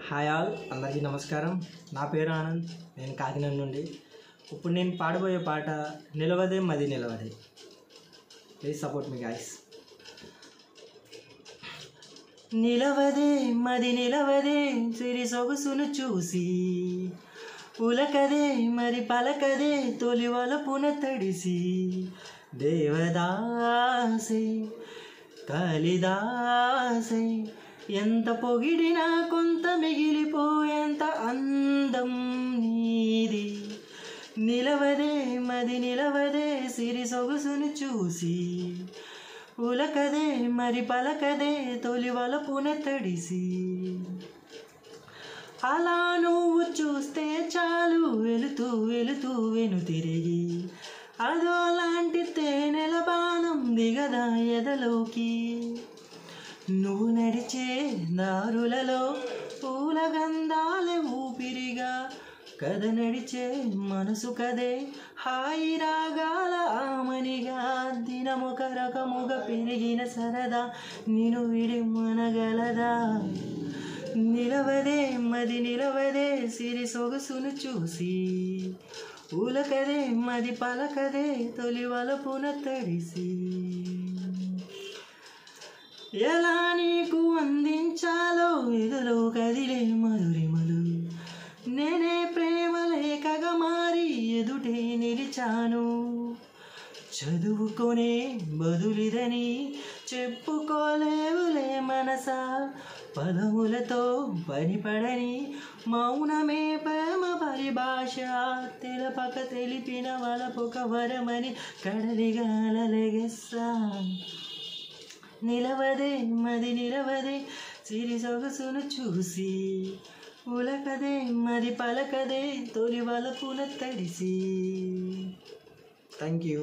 Hi all, అందరికీ నమస్కారం. నా పేరు ఆనంద్, నేను కాకినాడ నుండి. ఇప్పుడు నేను పాడబోయే పాట నిలవదే మది నిలవదే. ప్లీజ్ సపోర్ట్ మీ గైస్. నిలవదే మది నిలవదే సిరి సొగసును చూసి, ఉలకదే మరి పలకదే తొలి వలపున తడిసి, దేవదాసే కాళిదాసే ఎంత పొగిడినా కొంత మిగిలిపోయేంత అందం నీది. నిలవదే మది నిలవదే సిరి సొగసును చూసి, ఉలకదే మరి పలకదే తొలి వలపున తడిసి, అలా నువ్వు చూస్తే చాలు వెళుతూ వెళుతూ వెను తిరిగి, అదో లాంటి తేనెల బాణం దిగదా ఎదలోకి. నువ్వు నడిచే దారులలో పూల గంధాలే ఊపిరిగా, కథ నడిచే మనసు కదే హాయి రాగాల ఆమనిగా. దినమొక రకముగా పెరిగిన సరదా నిన్ను విడి మనగలదా. నిలవదే మది నిలవదే సిరి సొగసును చూసి, ఉలకదే మది పలకదే తొలి వలపున తడిసి, ఎలా నీకు అందించాలో ఎదులో కదిలే మధురిమలు. నేనే ప్రేమ లేఖగా మారి ఎదుటే నిలిచాను. చదువుకొనే బదులిదని చెప్పుకోలేవులే మనసా. పదములతో పనిపడని మౌనమే ప్రేమ పరిభాష. తెలపక తెలిపిన వలపొక వరమని కడలిగాలెగెస్సా. నిలవదే మది నిలవదే సిరి సొగసును చూసి, ఉలకదే మరి పలకదే తొలి వలపున తడిసి. Thank you.